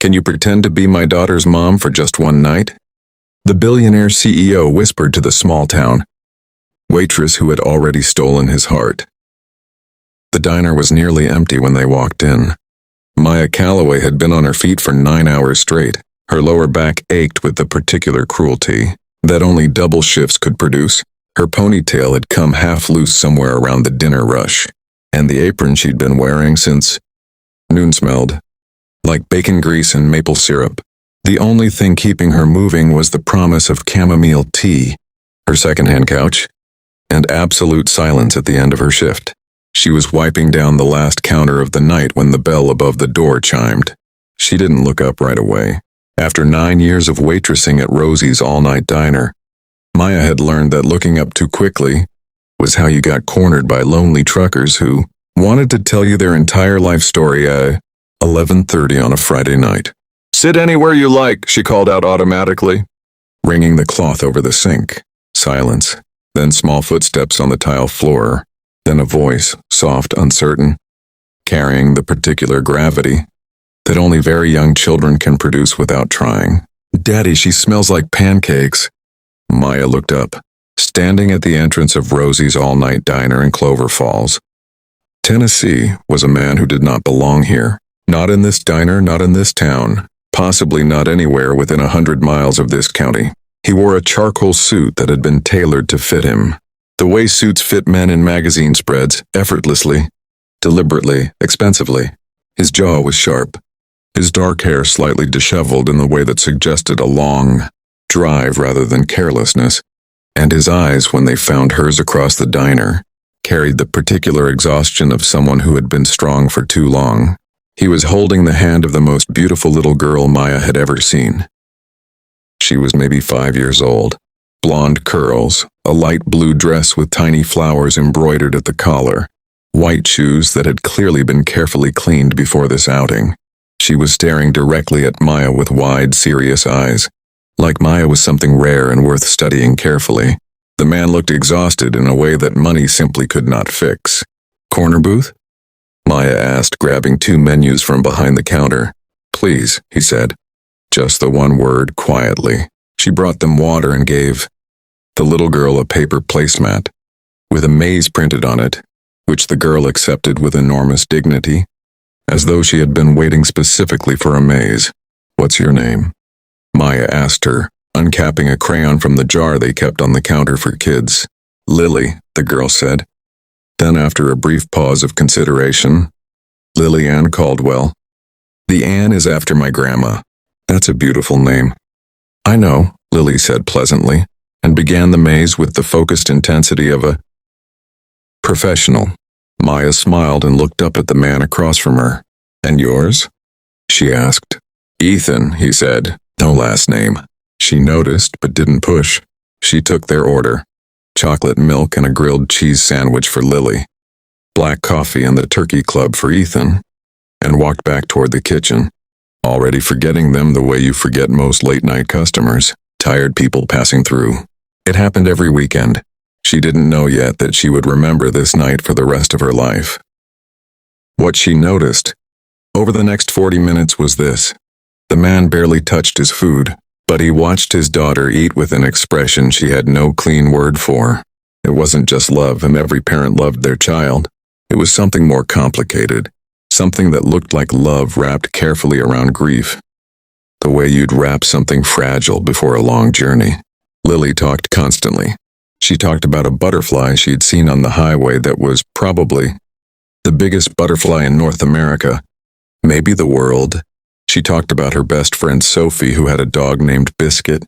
Can you pretend to be my daughter's mom for just one night? The billionaire CEO whispered to the small town waitress who had already stolen his heart. The diner was nearly empty when they walked in. Maya Calloway had been on her feet for 9 hours straight. Her lower back ached with the particular cruelty that only double shifts could produce. Her ponytail had come half loose somewhere around the dinner rush, and the apron she'd been wearing since noon smelled like bacon grease and maple syrup. The only thing keeping her moving was the promise of chamomile tea, her secondhand couch, and absolute silence at the end of her shift. She was wiping down the last counter of the night when the bell above the door chimed. She didn't look up right away. After 9 years of waitressing at Rosie's all-night diner, Maya had learned that looking up too quickly was how you got cornered by lonely truckers who wanted to tell you their entire life story at 11:30 on a Friday night. "Sit anywhere you like," she called out automatically, wringing the cloth over the sink. Silence, then small footsteps on the tile floor, then a voice, soft, uncertain, carrying the particular gravity that only very young children can produce without trying. "Daddy, she smells like pancakes." Maya looked up, standing at the entrance of Rosie's all-night diner in Clover Falls, Tennessee, was a man who did not belong here. Not in this diner, not in this town, possibly not anywhere within 100 miles of this county. He wore a charcoal suit that had been tailored to fit him, the way suits fit men in magazine spreads, effortlessly, deliberately, expensively. His jaw was sharp, his dark hair slightly disheveled in the way that suggested a long drive rather than carelessness, and his eyes, when they found hers across the diner, carried the particular exhaustion of someone who had been strong for too long. He was holding the hand of the most beautiful little girl Maya had ever seen. She was maybe 5 years old. Blonde curls, a light blue dress with tiny flowers embroidered at the collar, white shoes that had clearly been carefully cleaned before this outing. She was staring directly at Maya with wide, serious eyes, like Maya was something rare and worth studying carefully. The man looked exhausted in a way that money simply could not fix. "Corner booth?" Maya asked, grabbing 2 menus from behind the counter. "Please," he said. Just the one word, quietly. She brought them water and gave the little girl a paper placemat with a maze printed on it, which the girl accepted with enormous dignity, as though she had been waiting specifically for a maze. "What's your name?" Maya asked her, uncapping a crayon from the jar they kept on the counter for kids. "Lily," the girl said. Then, after a brief pause of consideration, "Lily Ann Caldwell." "The Ann is after my grandma." "That's a beautiful name." "I know," Lily said pleasantly, and began the maze with the focused intensity of a professional. Maya smiled and looked up at the man across from her. "And yours?" she asked. "Ethan," he said. "No last name." She noticed, but didn't push. She took their order. Chocolate milk and a grilled cheese sandwich for Lily, black coffee and the turkey club for Ethan, and walked back toward the kitchen, already forgetting them the way you forget most late-night customers, tired people passing through. It happened every weekend. She didn't know yet that she would remember this night for the rest of her life. What she noticed over the next 40 minutes was this. The man barely touched his food, but he watched his daughter eat with an expression she had no clean word for. It wasn't just love, and every parent loved their child. It was something more complicated, something that looked like love wrapped carefully around grief, the way you'd wrap something fragile before a long journey. Lily talked constantly. She talked about a butterfly she'd seen on the highway that was probably the biggest butterfly in North America, maybe the world. She talked about her best friend Sophie, who had a dog named Biscuit.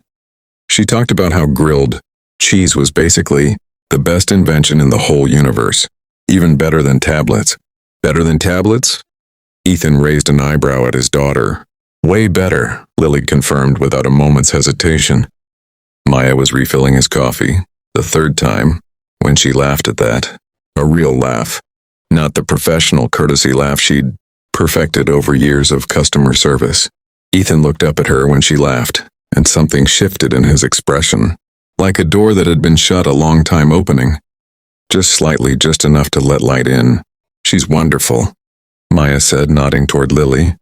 She talked about how grilled cheese was basically the best invention in the whole universe, even better than tablets. "Better than tablets?" Ethan raised an eyebrow at his daughter. "Way better," Lily confirmed without a moment's hesitation. Maya was refilling his coffee, the 3rd time, when she laughed at that. A real laugh, not the professional courtesy laugh she'd perfected over years of customer service. Ethan looked up at her when she laughed, and something shifted in his expression, like a door that had been shut a long time opening. Just slightly, just enough to let light in. "She's wonderful," Maya said, nodding toward Lily.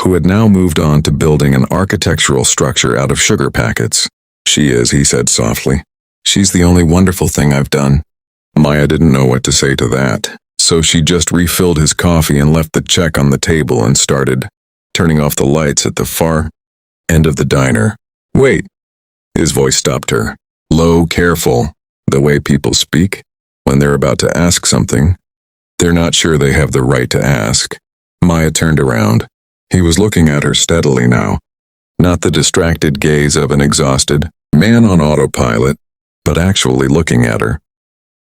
who had now moved on to building an architectural structure out of sugar packets. She is, he said softly. She's the only wonderful thing I've done. Maya didn't know what to say to that, so she just refilled his coffee and left the check on the table and started turning off the lights at the far end of the diner. Wait. His voice stopped her. Low, careful, the way people speak when they're about to ask something. They're not sure they have the right to ask. Maya turned around. He was looking at her steadily now. Not the distracted gaze of an exhausted man on autopilot, but actually looking at her.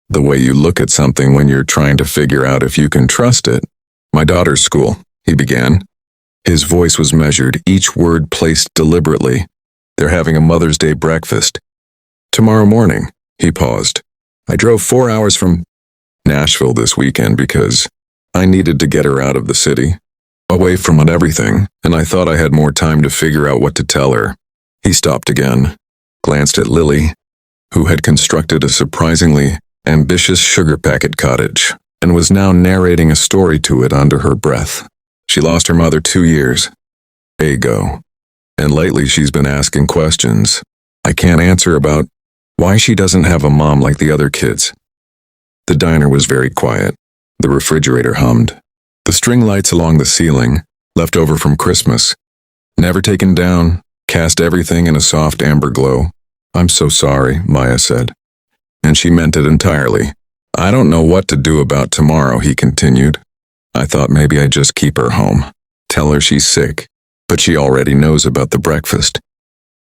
The way you look at something when you're trying to figure out if you can trust it. My daughter's school, he began. His voice was measured, each word placed deliberately. They're having a Mother's Day breakfast. Tomorrow morning, he paused. I drove 4 hours from Nashville this weekend because I needed to get her out of the city, away from everything, and I thought I had more time to figure out what to tell her. He stopped again, glanced at Lily, who had constructed a surprisingly ambitious sugar packet cottage, and was now narrating a story to it under her breath. She lost her mother 2 years ago, and lately she's been asking questions I can't answer about why she doesn't have a mom like the other kids. The diner was very quiet. The refrigerator hummed. The string lights along the ceiling, left over from Christmas, never taken down, cast everything in a soft amber glow. I'm so sorry, Maya said. And she meant it entirely. I don't know what to do about tomorrow, he continued. I thought maybe I'd just keep her home. Tell her she's sick. But she already knows about the breakfast.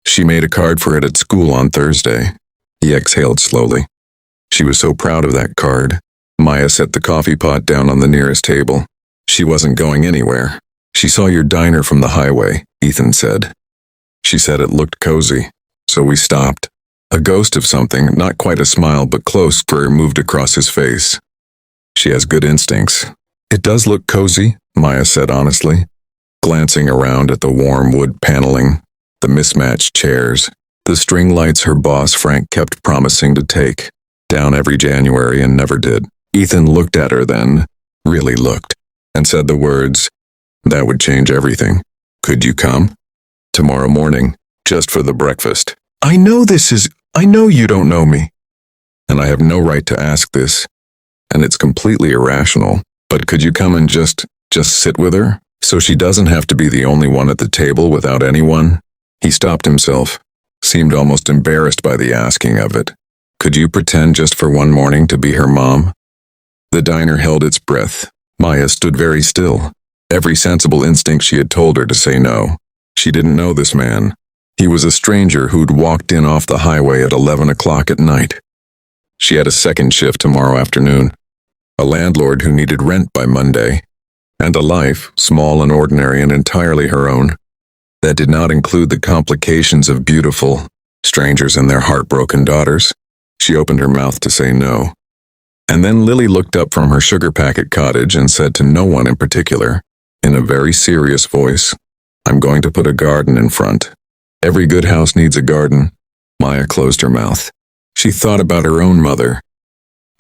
She made a card for it at school on Thursday. He exhaled slowly. She was so proud of that card. Maya set the coffee pot down on the nearest table. She wasn't going anywhere. She saw your diner from the highway, Ethan said. She said it looked cozy, so we stopped. A ghost of something, not quite a smile but close, moved across his face. She has good instincts. It does look cozy, Maya said honestly, glancing around at the warm wood paneling, the mismatched chairs, the string lights her boss Frank kept promising to take down every January and never did. Ethan looked at her then, really looked, and said the words, that would change everything. Could you come? Tomorrow morning, just for the breakfast. I know you don't know me. And I have no right to ask this, and it's completely irrational, but could you come and just sit with her, so she doesn't have to be the only one at the table without anyone? He stopped himself, seemed almost embarrassed by the asking of it. Could you pretend just for one morning to be her mom? The diner held its breath. Maya stood very still. Every sensible instinct she had told her to say no. She didn't know this man. He was a stranger who'd walked in off the highway at 11 o'clock at night. She had a second shift tomorrow afternoon. A landlord who needed rent by Monday. And a life, small and ordinary and entirely her own, that did not include the complications of beautiful strangers and their heartbroken daughters. She opened her mouth to say no. And then Lily looked up from her sugar packet cottage and said to no one in particular, in a very serious voice, I'm going to put a garden in front. Every good house needs a garden. Maya closed her mouth. She thought about her own mother,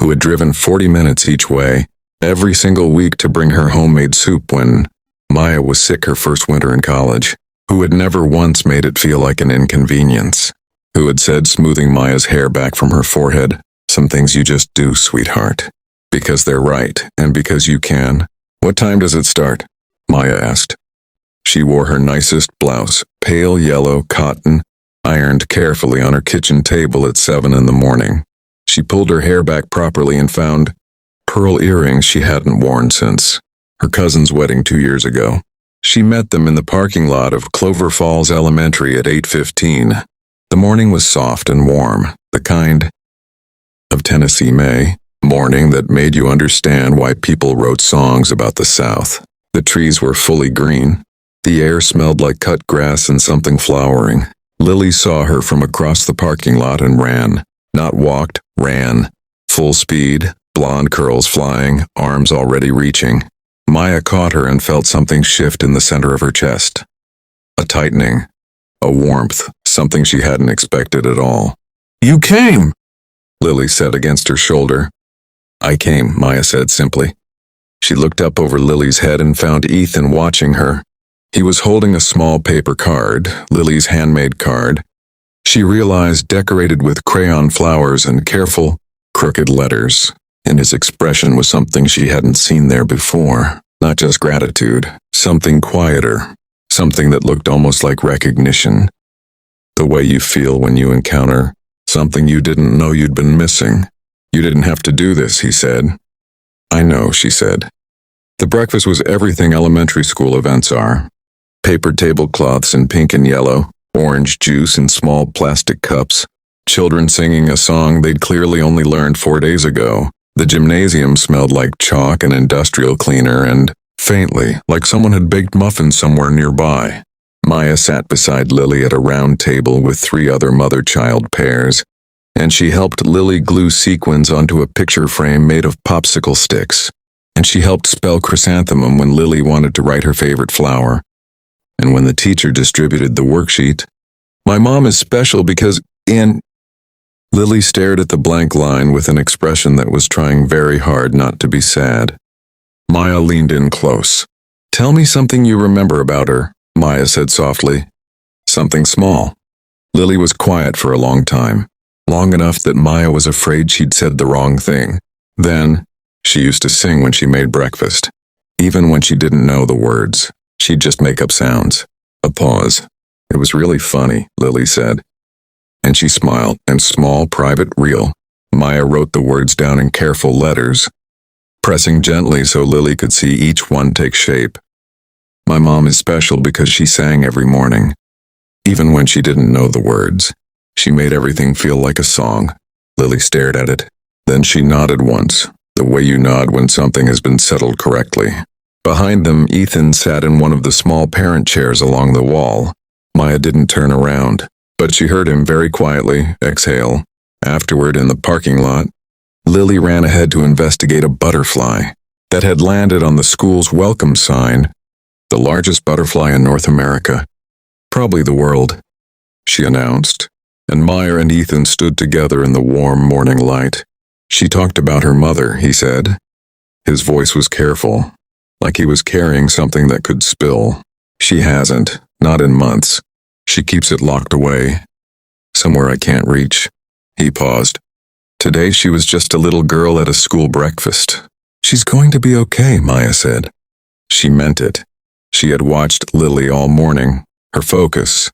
who had driven 40 minutes each way, every single week to bring her homemade soup when Maya was sick her first winter in college, who had never once made it feel like an inconvenience, who had said, smoothing Maya's hair back from her forehead, some things you just do, sweetheart, because they're right and because you can. What time does it start? Maya asked. She wore her nicest blouse, pale yellow cotton, ironed carefully on her kitchen table at 7 in the morning. She pulled her hair back properly and found pearl earrings she hadn't worn since her cousin's wedding 2 years ago. She met them in the parking lot of Clover Falls Elementary at 8:15. The morning was soft and warm, the kind of Tennessee May morning that made you understand why people wrote songs about the South. The trees were fully green. The air smelled like cut grass and something flowering. Lily saw her from across the parking lot and ran. Not walked, ran. Full speed, blonde curls flying, arms already reaching. Maya caught her and felt something shift in the center of her chest. A tightening. A warmth, something she hadn't expected at all. You came, Lily said against her shoulder. I came, Maya said simply. She looked up over Lily's head and found Ethan watching her. He was holding a small paper card, Lily's handmade card. She realized decorated with crayon flowers and careful, crooked letters. And his expression was something she hadn't seen there before. Not just gratitude, something quieter, something that looked almost like recognition. The way you feel when you encounter something you didn't know you'd been missing. You didn't have to do this, he said. I know, she said. The breakfast was everything elementary school events are. Paper tablecloths in pink and yellow, orange juice in small plastic cups, children singing a song they'd clearly only learned 4 days ago. The gymnasium smelled like chalk and industrial cleaner and, faintly, like someone had baked muffins somewhere nearby. Maya sat beside Lily at a round table with 3 other mother-child pairs, and she helped Lily glue sequins onto a picture frame made of popsicle sticks. And she helped spell chrysanthemum when Lily wanted to write her favorite flower. And when the teacher distributed the worksheet, my mom is special because Lily stared at the blank line with an expression that was trying very hard not to be sad. Maya leaned in close. Tell me something you remember about her, Maya said softly. Something small. Lily was quiet for a long time, long enough that Maya was afraid she'd said the wrong thing. Then, she used to sing when she made breakfast. Even when she didn't know the words, she'd just make up sounds. A pause. It was really funny, Lily said. And she smiled, and small, private, real. Maya wrote the words down in careful letters, pressing gently so Lily could see each one take shape. My mom is special because she sang every morning. Even when she didn't know the words, she made everything feel like a song. Lily stared at it. Then she nodded once, the way you nod when something has been settled correctly. Behind them, Ethan sat in one of the small parent chairs along the wall. Maya didn't turn around, but she heard him very quietly exhale. Afterward, in the parking lot, Lily ran ahead to investigate a butterfly that had landed on the school's welcome sign. The largest butterfly in North America. Probably the world, she announced, and Maya and Ethan stood together in the warm morning light. She talked about her mother, he said. His voice was careful, like he was carrying something that could spill. She hasn't, not in months. She keeps it locked away, somewhere I can't reach. He paused. Today she was just a little girl at a school breakfast. She's going to be okay, Maya said. She meant it. She had watched Lily all morning, her focus,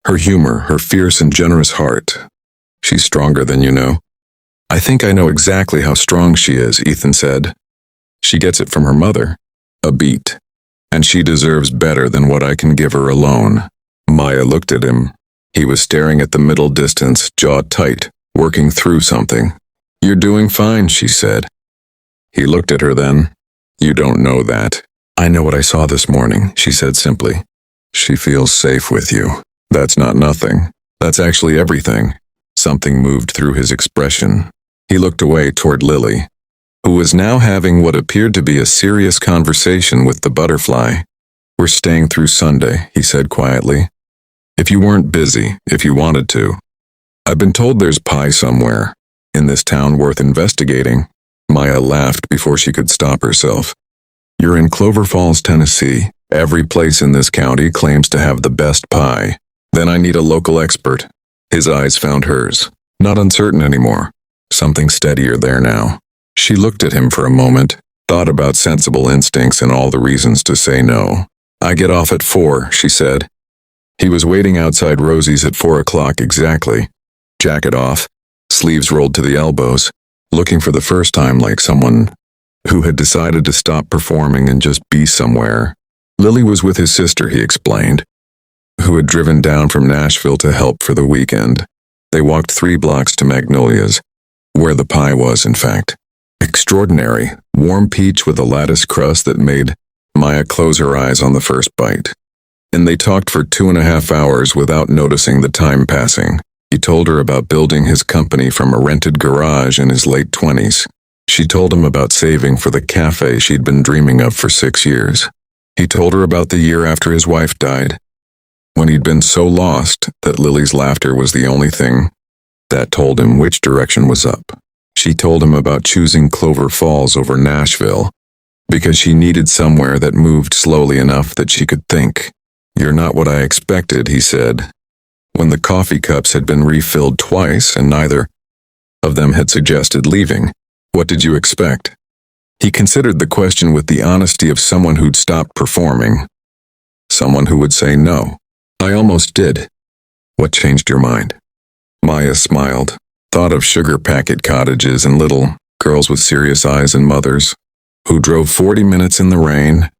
her humor, her fierce and generous heart. She's stronger than you know. I think I know exactly how strong she is, Ethan said. She gets it from her mother, a beat, and she deserves better than what I can give her alone. Maya looked at him. He was staring at the middle distance, jaw tight, working through something. You're doing fine, she said. He looked at her then. You don't know that. I know what I saw this morning, she said simply. She feels safe with you. That's not nothing. That's actually everything. Something moved through his expression. He looked away toward Lily, who was now having what appeared to be a serious conversation with the butterfly. We're staying through Sunday, he said quietly. If you weren't busy, if you wanted to. I've been told there's pie somewhere, in this town worth investigating. Maya laughed before she could stop herself. You're in Clover Falls, Tennessee. Every place in this county claims to have the best pie. Then I need a local expert. His eyes found hers. Not uncertain anymore. Something steadier there now. She looked at him for a moment, thought about sensible instincts and all the reasons to say no. I get off at 4, she said. He was waiting outside Rosie's at 4 o'clock exactly. Jacket off, sleeves rolled to the elbows, looking for the first time like someone who had decided to stop performing and just be somewhere. Lily was with his sister, he explained, who had driven down from Nashville to help for the weekend. They walked 3 blocks to Magnolia's, where the pie was, in fact. Extraordinary, warm peach with a lattice crust that made Maya close her eyes on the first bite. And they talked for 2.5 hours without noticing the time passing. He told her about building his company from a rented garage in his late 20s. She told him about saving for the cafe she'd been dreaming of for 6 years. He told her about the year after his wife died, when he'd been so lost that Lily's laughter was the only thing that told him which direction was up. She told him about choosing Clover Falls over Nashville, because she needed somewhere that moved slowly enough that she could think. "You're not what I expected," he said, when the coffee cups had been refilled twice and neither of them had suggested leaving. "What did you expect?" He considered the question with the honesty of someone who'd stopped performing. Someone who would say no. "I almost did." "What changed your mind?" Maya smiled, thought of sugar packet cottages and little girls with serious eyes and mothers who drove 40 minutes in the rain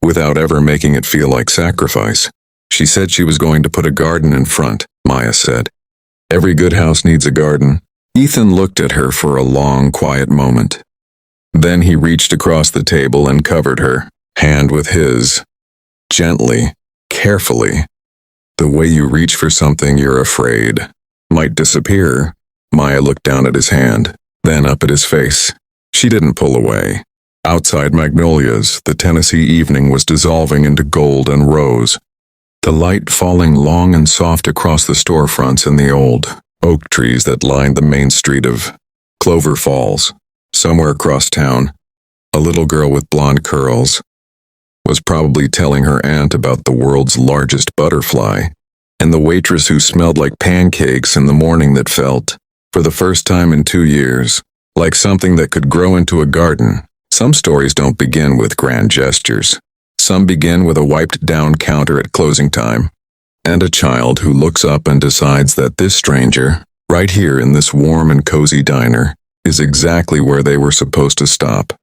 without ever making it feel like sacrifice. "She said she was going to put a garden in front," Maya said. "Every good house needs a garden." Ethan looked at her for a long, quiet moment. Then he reached across the table and covered her hand with his. Gently, carefully. "The way you reach for something you're afraid might disappear." Maya looked down at his hand, then up at his face. She didn't pull away. Outside Magnolias, the Tennessee evening was dissolving into gold and rose, the light falling long and soft across the storefronts and the old oak trees that lined the main street of Clover Falls. Somewhere across town, a little girl with blonde curls was probably telling her aunt about the world's largest butterfly, and the waitress who smelled like pancakes in the morning that felt, for the first time in 2 years, like something that could grow into a garden. Some stories don't begin with grand gestures. Some begin with a wiped-down counter at closing time, and a child who looks up and decides that this stranger, right here in this warm and cozy diner, is exactly where they were supposed to stop.